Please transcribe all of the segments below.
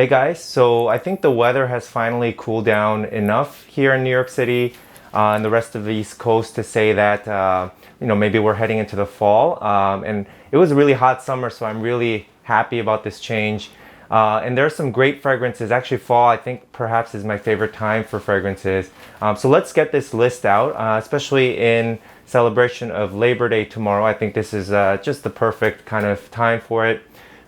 Hey guys, so I think the weather has finally cooled down enough here in New York City and the rest of the East Coast to say that maybe we're heading into the fall. And it was a really hot summer, so I'm really happy about this change. And there are some great fragrances. Actually, fall I think perhaps is my favorite time for fragrances. So let's get this list out, especially in celebration of Labor Day tomorrow. I think this is just the perfect kind of time for it.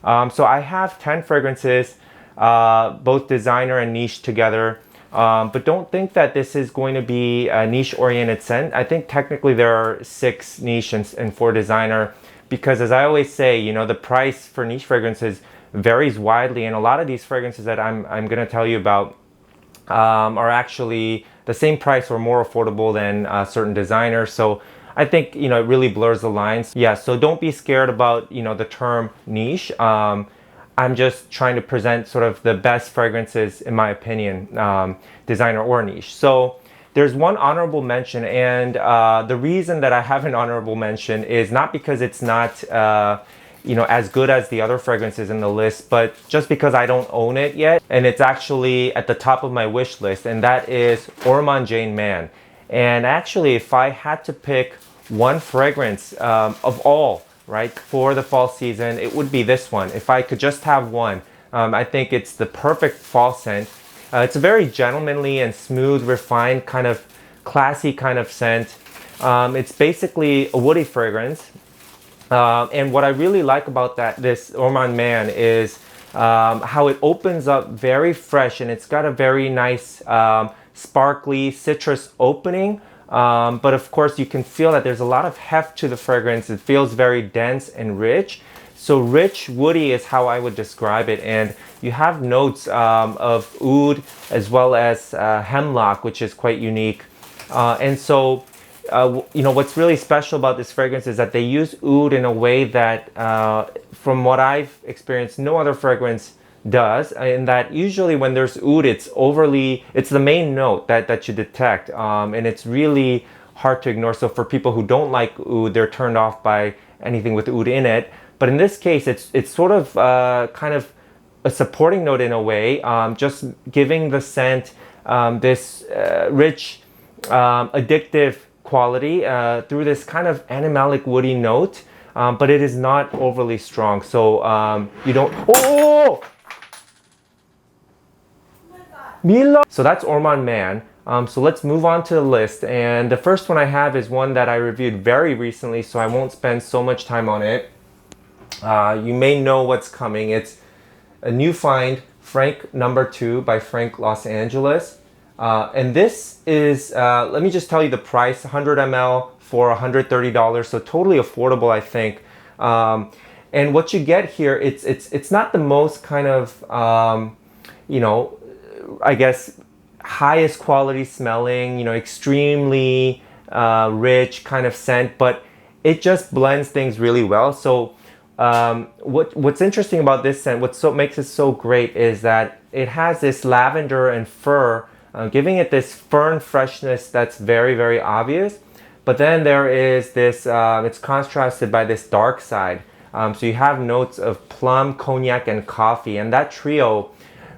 So I have 10 fragrances, both designer and niche together. But don't think that this is going to be a niche oriented scent. I think technically there are 6 niche and 4 designer, because as I always say, the price for niche fragrances varies widely, and a lot of these fragrances that I'm going to tell you about are actually the same price or more affordable than certain designers. So I think it really blurs the lines. Yeah, so don't be scared about the term niche. I'm just trying to present sort of the best fragrances in my opinion, designer or niche. So there's one honorable mention, and the reason that I have an honorable mention is not because it's not as good as the other fragrances in the list, but just because I don't own it yet, and it's actually at the top of my wish list, and that is Orman Jane Man. And actually, if I had to pick one fragrance of all, right, for the fall season, it would be this one. If I could just have one, I think it's the perfect fall scent. It's a very gentlemanly and smooth, refined, kind of classy kind of scent. It's basically a woody fragrance. And what I really like about this Orman Man is how it opens up very fresh, and it's got a very nice sparkly citrus opening. But of course you can feel that there's a lot of heft to the fragrance. It feels very dense and rich. So rich, woody is how I would describe it. And you have notes of oud as well as hemlock, which is quite unique. And so what's really special about this fragrance is that they use oud in a way that, from what I've experienced, no other fragrance does. In that usually when there's oud, it's the main note that you detect, and it's really hard to ignore. So for people who don't like oud, they're turned off by anything with oud in it. But in this case, it's sort of kind of a supporting note in a way, just giving the scent this rich, addictive quality through this kind of animalic woody note, but it is not overly strong. So you don't. Oh! Mila. So that's Orman Man. So let's move on to the list. And the first one I have is one that I reviewed very recently, so I won't spend so much time on it. You may know what's coming. It's a new find, Frank No. 2 by Frank Los Angeles. And this is, let me just tell you the price, 100 ml for $130, so totally affordable, I think. And what you get here, it's not the most kind of, I guess, highest quality smelling, extremely rich kind of scent, but it just blends things really well. So what's interesting about this scent, makes it so great, is that it has this lavender and fir, giving it this fern freshness that's very, very obvious. But then there is this, it's contrasted by this dark side. So you have notes of plum, cognac, and coffee, and that trio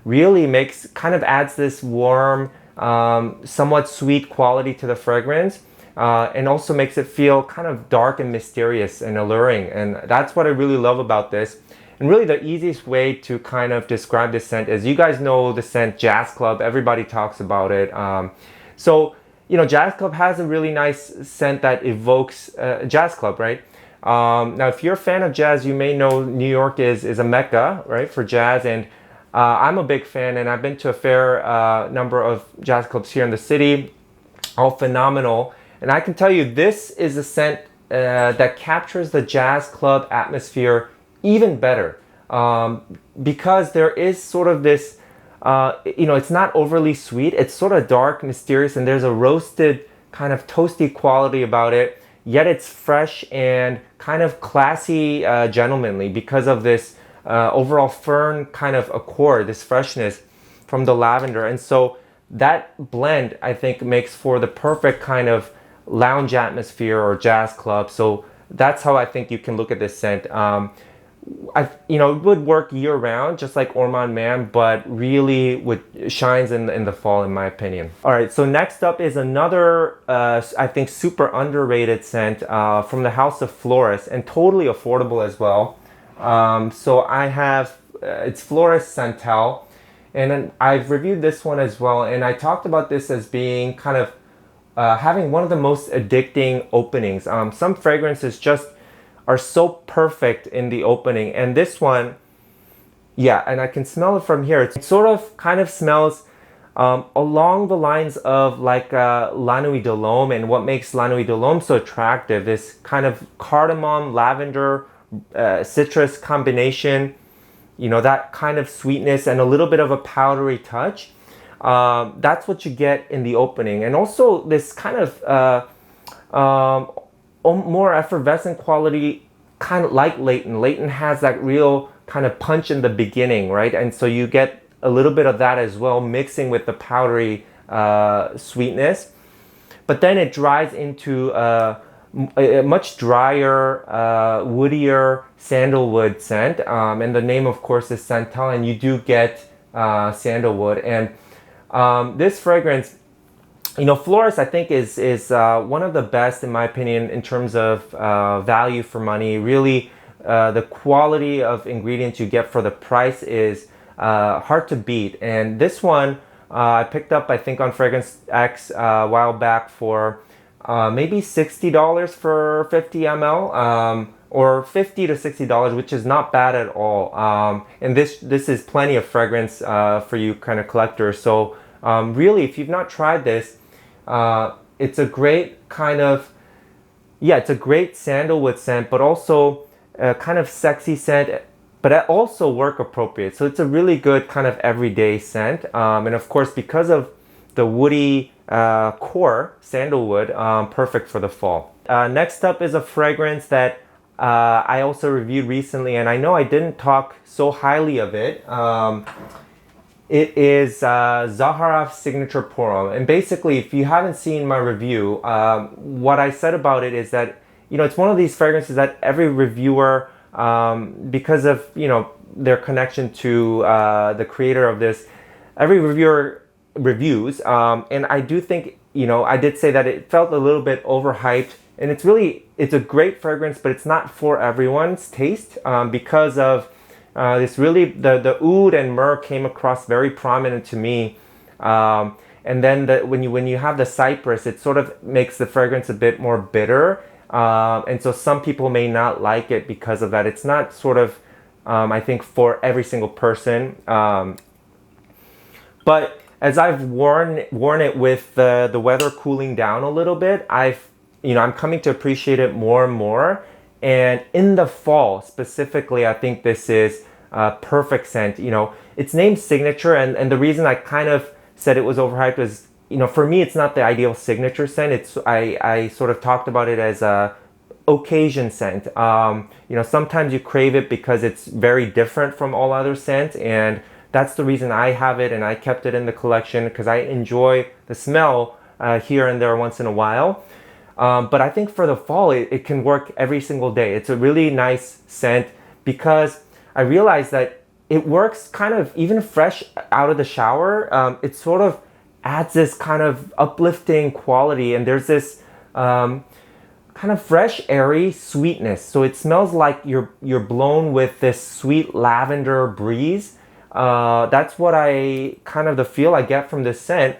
really adds this warm, somewhat sweet quality to the fragrance, and also makes it feel kind of dark and mysterious and alluring. And that's what I really love about this. And really the easiest way to kind of describe this scent is, you guys know the scent Jazz Club. Everybody talks about it. Jazz Club has a really nice scent that evokes Jazz Club, right? Now, if you're a fan of jazz, you may know New York is a mecca, right, for jazz. And I'm a big fan, and I've been to a fair number of jazz clubs here in the city, all phenomenal. And I can tell you, this is a scent that captures the jazz club atmosphere even better, because there is sort of this, it's not overly sweet. It's sort of dark, mysterious, and there's a roasted kind of toasty quality about it. Yet it's fresh and kind of classy, gentlemanly, because of this overall fern kind of accord, this freshness from the lavender. And so that blend, I think, makes for the perfect kind of lounge atmosphere or jazz club. So that's how I think you can look at this scent. it would work year round, just like Ormond Man, but really shines in the fall, in my opinion. All right, so next up is another, I think, super underrated scent from the House of Florist, and totally affordable as well. So I have, it's Florist Santal, and then I've reviewed this one as well, and I talked about this as being kind of having one of the most addicting openings. Some fragrances just are so perfect in the opening, and this one, yeah, and I can smell it from here. It sort of kind of smells along the lines of like La Nuit de l'Homme, and what makes La Nuit de l'Homme so attractive, this kind of cardamom, lavender, citrus combination, that kind of sweetness and a little bit of a powdery touch. That's what you get in the opening, and also this kind of more effervescent quality, kind of like Layton. Layton has that real kind of punch in the beginning, right? And so you get a little bit of that as well, mixing with the powdery sweetness. But then it dries into a much drier, woodier sandalwood scent. And the name, of course, is Santal, and you do get sandalwood. And this fragrance, Florist, I think, is one of the best, in my opinion, in terms of value for money. Really, the quality of ingredients you get for the price is hard to beat. And this one I picked up, I think, on Fragrance X a while back for maybe $60 for 50 ml, or $50 to $60, which is not bad at all. And this is plenty of fragrance for you kind of collectors. So really, if you've not tried this, it's a great kind of, it's a great sandalwood scent, but also a kind of sexy scent, but also work appropriate. So it's a really good kind of everyday scent. And of course, because of the woody core, sandalwood, perfect for the fall. Next up is a fragrance that I also reviewed recently, and I know I didn't talk so highly of it. It is Zaharoff's Signature Pour Homme. And basically, if you haven't seen my review, what I said about it is that, it's one of these fragrances that every reviewer, because of, their connection to the creator of this, every reviewer reviews. And I do think, I did say that it felt a little bit overhyped. And it's a great fragrance, but it's not for everyone's taste because of this really, the oud and myrrh came across very prominent to me. And then when you have the cypress, it sort of makes the fragrance a bit more bitter. And so some people may not like it because of that. It's not sort of, I think, for every single person. But as I've worn it with the weather cooling down a little bit, I'm coming to appreciate it more and more. And in the fall specifically, I think this is a perfect scent. It's named Signature, and the reason I kind of said it was overhyped was, for me, it's not the ideal signature scent. I sort of talked about it as a occasion scent. Sometimes you crave it because it's very different from all other scents, and that's the reason I have it, and I kept it in the collection because I enjoy the smell here and there once in a while. But I think for the fall, it can work every single day. It's a really nice scent because I realized that it works kind of even fresh out of the shower. It sort of adds this kind of uplifting quality, and there's this kind of fresh, airy sweetness. So it smells like you're blown with this sweet lavender breeze. That's what the feel I get from this scent.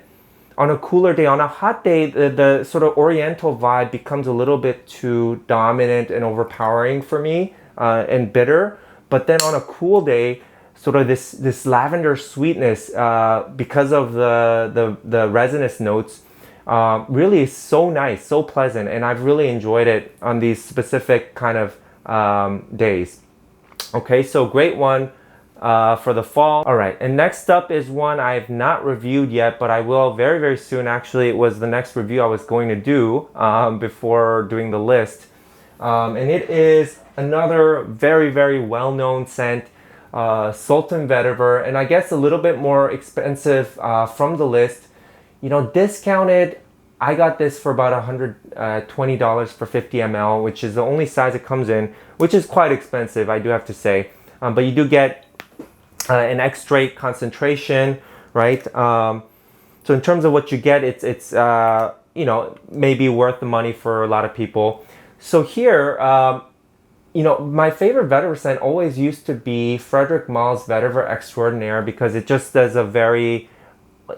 On a cooler day, on a hot day, the sort of oriental vibe becomes a little bit too dominant and overpowering for me, and bitter. But then on a cool day, sort of this lavender sweetness, because of the resinous notes, really is so nice, so pleasant, and I've really enjoyed it on these specific kind of days. Okay, so great one for the fall. All right, and next up is one I've not reviewed yet, but I will very, very soon. Actually, it was the next review I was going to do before doing the list. And it is another very, very well-known scent, Sultan Vetiver, and I guess a little bit more expensive from the list. Discounted I got this for about $120 for 50 ml, which is the only size it comes in, which is quite expensive, I do have to say. But you do get an extrait concentration, right? So in terms of what you get, it's you know, maybe worth the money for a lot of people. So here, you know, my favorite vetiver scent always used to be Frederic Malle's Vetiver Extraordinaire, because it just does a very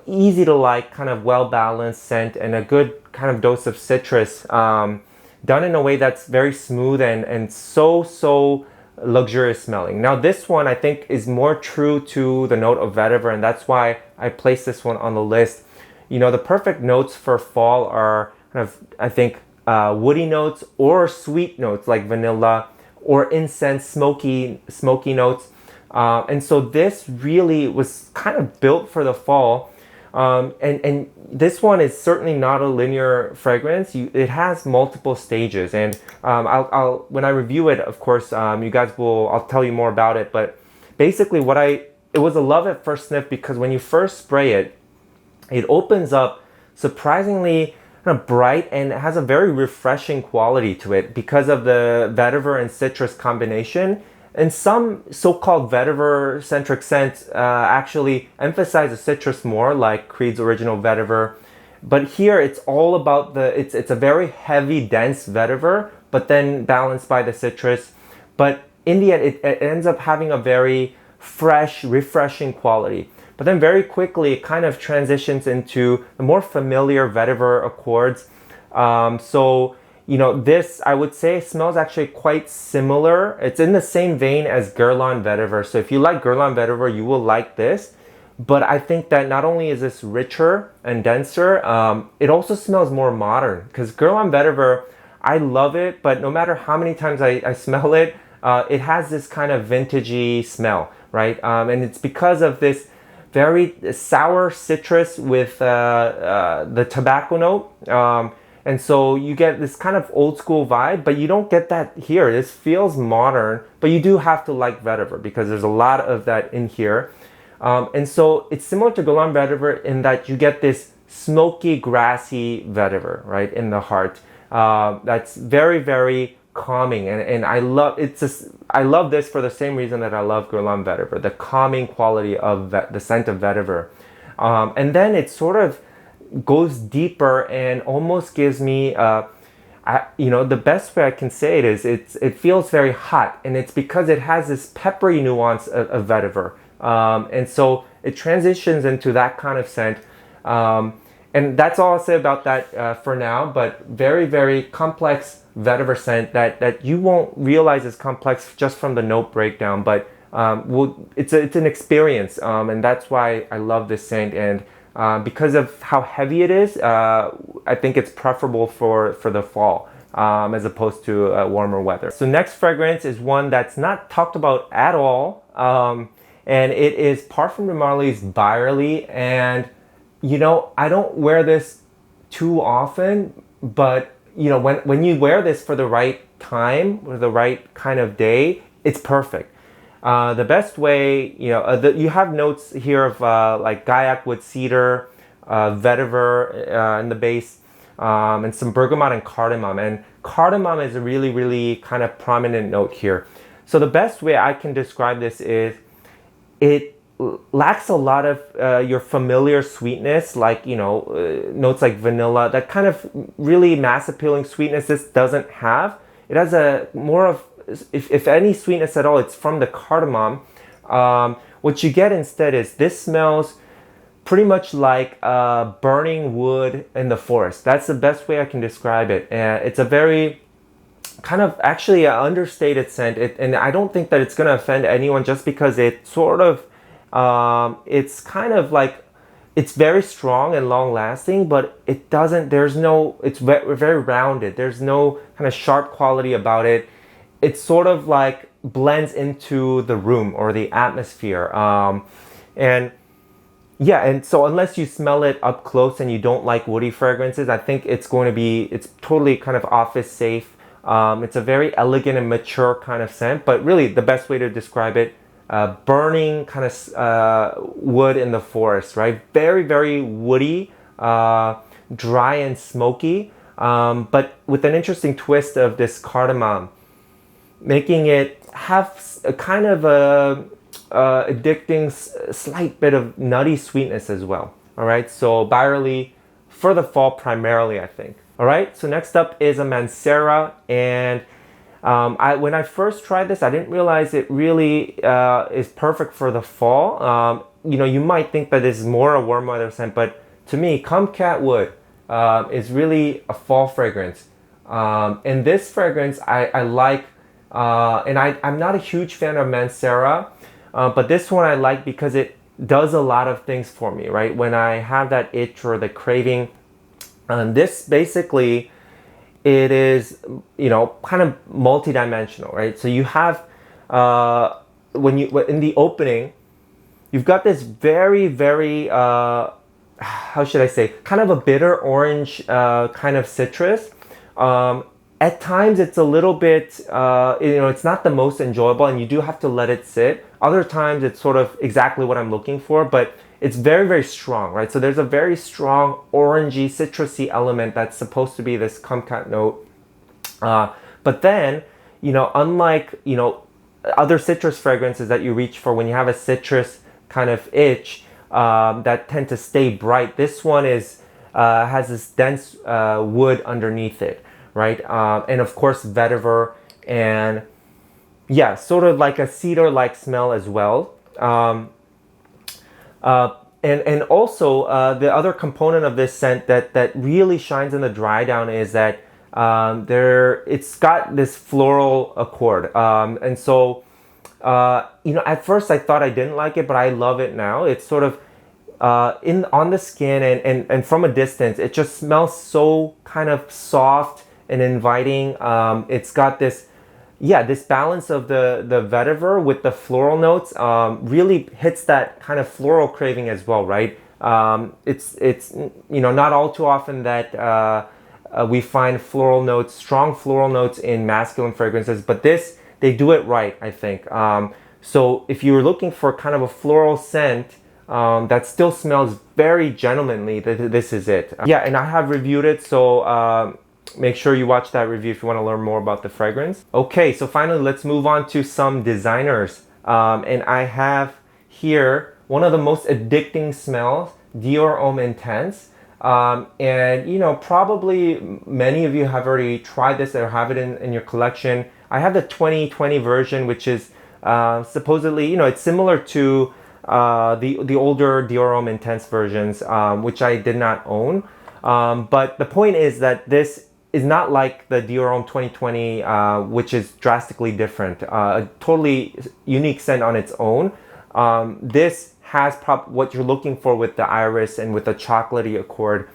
easy to like, kind of well balanced scent and a good kind of dose of citrus, done in a way that's very smooth and so luxurious smelling. Now this one I think is more true to the note of vetiver, and that's why I placed this one on the list. You know, the perfect notes for fall are kind of, I think, woody notes or sweet notes like vanilla, or incense, smoky notes. And so this really was kind of built for the fall. And this one is certainly not a linear fragrance. It has multiple stages, and I'll when I review it, of course, you guys will. I'll tell you more about it. But basically, it was a love at first sniff, because when you first spray it, it opens up surprisingly kind of bright, and it has a very refreshing quality to it because of the vetiver and citrus combination. And some so-called vetiver-centric scents actually emphasize the citrus more, like Creed's Original Vetiver. But here it's all about it's a very heavy, dense vetiver, but then balanced by the citrus. But in the end, it ends up having a very fresh, refreshing quality. But then very quickly, it kind of transitions into the more familiar vetiver accords. So, you know, this, I would say, smells actually quite similar. It's in the same vein as Guerlain Vetiver. So if you like Guerlain Vetiver, you will like this. But I think that not only is this richer and denser, it also smells more modern. Because Guerlain Vetiver, I love it, but no matter how many times I smell it, it has this kind of vintagey smell, right? And it's because of this very sour citrus with the tobacco note. And so you get this kind of old school vibe, but you don't get that here. This feels modern, but you do have to like vetiver because there's a lot of that in here. And so it's similar to Guerlain Vetiver in that you get this smoky, grassy vetiver, right, in the heart. That's very, very calming, and I love I love this for the same reason that I love Guerlain Vetiver, the calming quality of the scent of vetiver. And then it sort of goes deeper and almost gives me you know, the best way I can say it is it feels very hot, and it's because it has this peppery nuance of vetiver. And so it transitions into that kind of scent. And that's all I'll say about that for now, but very, very complex vetiver scent that you won't realize is complex just from the note breakdown, but it's an experience, and that's why I love this scent. And because of how heavy it is, I think it's preferable for the fall as opposed to warmer weather. So next fragrance is one that's not talked about at all, and it is Parfums de Marly's Byerly. And you know, I don't wear this too often, but you know, when you wear this for the right time or the right kind of day, it's perfect. The best way, you know, you have notes here of like Gaiac wood cedar, vetiver in the base, and some bergamot and cardamom. And cardamom is a really, really kind of prominent note here. So the best way I can describe this is it lacks a lot of your familiar sweetness, like, you know, notes like vanilla, that kind of really mass appealing sweetness this doesn't have. It has a more of, if any sweetness at all, it's from the cardamom. What you get instead is this smells pretty much like burning wood in the forest. That's the best way I can describe it. It's a very kind of actually an understated scent, and I don't think that it's going to offend anyone just because it sort of it's kind of like, it's very strong and long lasting, but it doesn't, it's very rounded. There's no kind of sharp quality about it. It sort of like blends into the room or the atmosphere. And yeah, and so unless you smell it up close and you don't like woody fragrances, I think it's totally kind of office safe. It's a very elegant and mature kind of scent, but really the best way to describe it, burning kind of wood in the forest, right? Very, very woody, dry and smoky, but with an interesting twist of this cardamom, making it have a kind of a addicting slight bit of nutty sweetness as well. All right, so barley for the fall primarily, I think. All right, so next up is a Mancera, and when I first tried this, I didn't realize it really is perfect for the fall. You know, you might think that this is more a warm weather scent, but to me, Kumquat Wood is really a fall fragrance. And this fragrance I like, and I'm not a huge fan of Mancera, but this one I like because it does a lot of things for me, right? When I have that itch or the craving, this basically, it is, you know, kind of multidimensional, right? So you have, in the opening, you've got this very, very, how should I say, kind of a bitter orange kind of citrus. At times it's a little bit, you know, it's not the most enjoyable and you do have to let it sit. Other times it's sort of exactly what I'm looking for, but it's very, very strong, right? So there's a very strong orangey, citrusy element that's supposed to be this kumquat note. But then, you know, unlike, you know, other citrus fragrances that you reach for when you have a citrus kind of itch that tend to stay bright, this one is has this dense wood underneath it, right? And of course, vetiver, and yeah, sort of like a cedar-like smell as well. And also the other component of this scent that really shines in the dry down is that it's got this floral accord. And so, you know, at first I thought I didn't like it, but I love it now. It's sort of on the skin and from a distance, it just smells so kind of soft and inviting. It's got this, yeah, this balance of the vetiver with the floral notes really hits that kind of floral craving as well, right? It's you know, not all too often that we find floral notes, strong floral notes in masculine fragrances, but this, they do it right, I think. So if you're looking for kind of a floral scent that still smells very gentlemanly, this is it. Yeah, and I have reviewed it, so make sure you watch that review if you want to learn more about the fragrance. Okay, so finally let's move on to some designers. And I have here one of the most addicting smells, Dior Homme Intense. And you know, probably many of you have already tried this or have it in your collection. I have the 2020 version, which is supposedly, you know, it's similar to the older Dior Homme Intense versions, which I did not own. But the point is that this is not like the Dior Homme 2020, which is drastically different. A totally unique scent on its own. This has what you're looking for with the iris and with the chocolatey accord.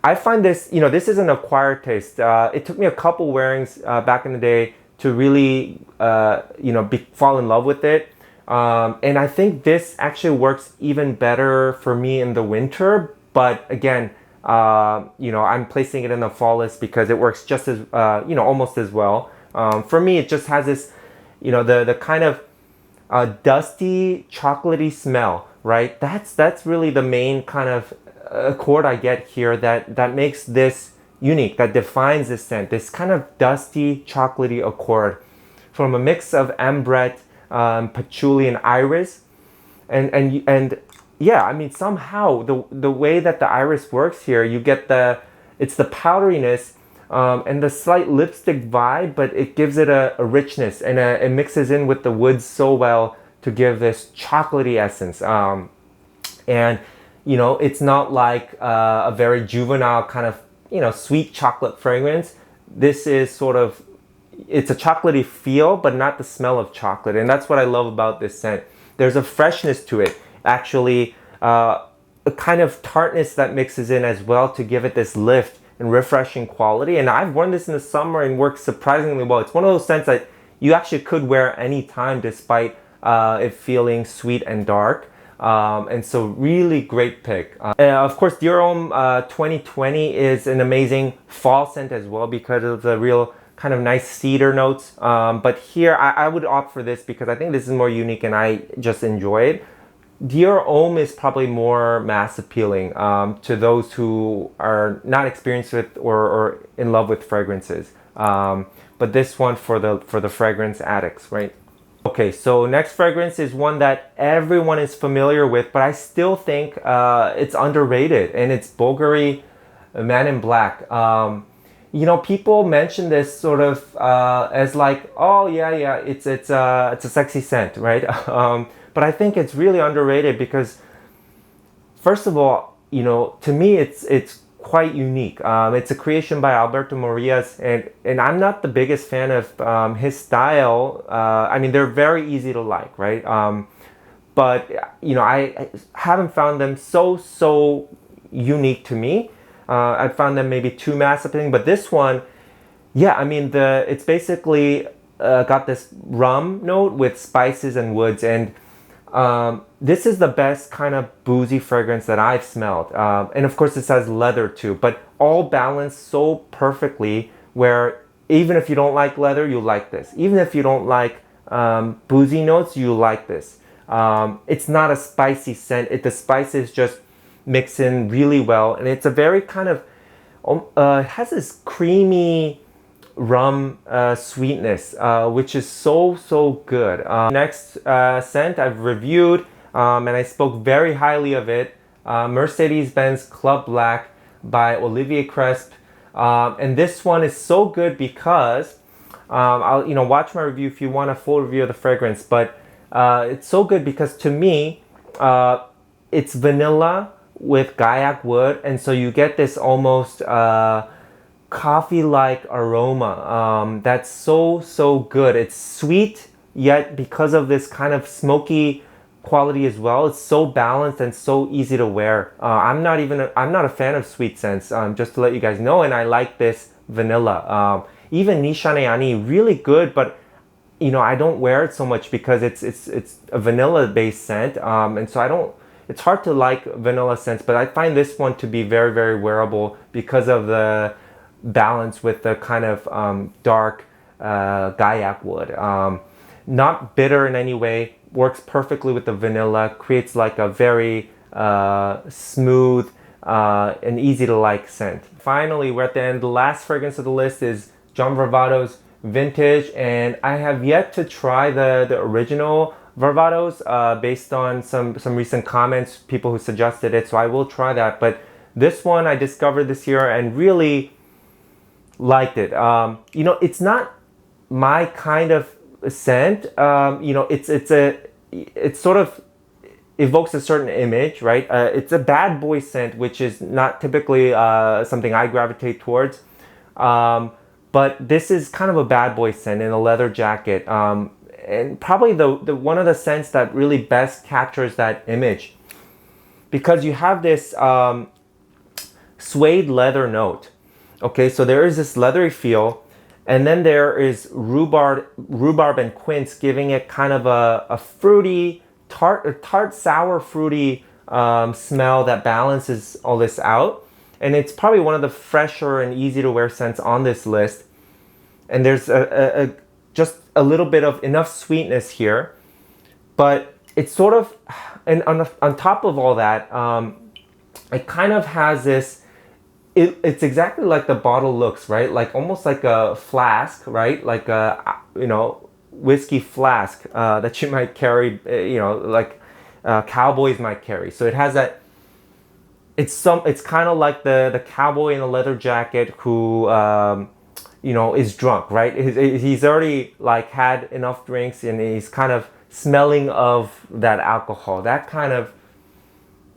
I find this, you know, this is an acquired taste. It took me a couple wearings back in the day to really, you know, fall in love with it. And I think this actually works even better for me in the winter. But again, you know, I'm placing it in the fall list because it works just as, you know, almost as well. For me, it just has this, you know, the kind of dusty, chocolatey smell, right? That's really the main kind of accord I get here that makes this unique, that defines this scent. This kind of dusty, chocolatey accord from a mix of ambrette, patchouli, and iris, and yeah, I mean, somehow the way that the iris works here, you get it's the powderiness and the slight lipstick vibe, but it gives it a richness, and it mixes in with the woods so well to give this chocolatey essence. And you know, it's not like a very juvenile kind of, you know, sweet chocolate fragrance. This is sort of, it's a chocolatey feel, but not the smell of chocolate, and that's what I love about this scent. There's a freshness to it. Actually, a kind of tartness that mixes in as well to give it this lift and refreshing quality. And I've worn this in the summer and works surprisingly well. It's one of those scents that you actually could wear any time despite it feeling sweet and dark. And so really great pick. Of course, Dior Homme 2020 is an amazing fall scent as well because of the real kind of nice cedar notes. But here I would opt for this because I think this is more unique and I just enjoy it. Dior Homme is probably more mass appealing to those who are not experienced with or in love with fragrances. But this one for the fragrance addicts, right? Okay, so next fragrance is one that everyone is familiar with, but I still think it's underrated, and it's Bulgari Man in Black. People mention this sort of as like, oh yeah, it's a sexy scent, right? But I think it's really underrated because, first of all, to me, it's quite unique. It's a creation by Alberto Morillas, and I'm not the biggest fan of his style. I mean, they're very easy to like, right? But I haven't found them so unique to me. I found them maybe too mass appealing, but this one, yeah, I mean it's basically got this rum note with spices and woods, and this is the best kind of boozy fragrance that I've smelled. And of course, it says leather too, but all balanced so perfectly where even if you don't like leather, you like this. Even if you don't like boozy notes, you like this. It's not a spicy scent. The spices just mix in really well, and it's a very kind of it has this creamy rum sweetness, which is so good. Next scent I've reviewed, and I spoke very highly of it, Mercedes-Benz Club Black by Olivier Cresp. And this one is so good because I'll watch my review if you want a full review of the fragrance, but it's so good because to me it's vanilla with Gaiac wood, and so you get this almost coffee-like aroma that's so good. It's sweet, yet because of this kind of smoky quality as well, it's so balanced and so easy to wear. I'm not a fan of sweet scents, just to let you guys know, and I like this vanilla. Even Nishane Ani, really good, but I don't wear it so much because it's a vanilla-based scent, and so I don't. It's hard to like vanilla scents, but I find this one to be very wearable because of the balance with the kind of dark Gaiac wood. Not bitter in any way, works perfectly with the vanilla, creates like a very smooth and easy to like scent. Finally, we're at the end. The last fragrance of the list is John Varvatos Vintage, and I have yet to try the original Varvatos based on some recent comments, people who suggested it, so I will try that. But this one I discovered this year and really liked it. It's not my kind of scent. It sort of evokes a certain image, right? It's a bad boy scent, which is not typically something I gravitate towards. But this is kind of a bad boy scent in a leather jacket. And probably the one of the scents that really best captures that image, because you have this suede leather note. Okay, so there is this leathery feel, and then there is rhubarb and quince, giving it kind of a fruity, tart sour fruity smell that balances all this out. And it's probably one of the fresher and easy to wear scents on this list. And there's just a little bit of enough sweetness here, but it's sort of, and on top of all that, it kind of has this, it's exactly like the bottle looks, right? Like almost like a flask, right? Like a, whiskey flask that you might carry, like cowboys might carry. So it has that, it's kind of like the cowboy in a leather jacket who, is drunk, right? He's already like had enough drinks and he's kind of smelling of that alcohol. That kind of,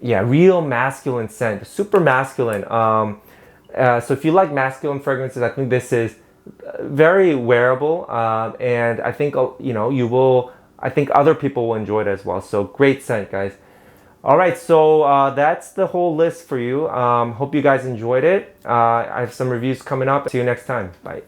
real masculine scent, super masculine. So if you like masculine fragrances, I think this is very wearable, and I think I think other people will enjoy it as well. So great scent, guys. All right, so that's the whole list for you. Hope you guys enjoyed it. I have some reviews coming up. See you next time. Bye.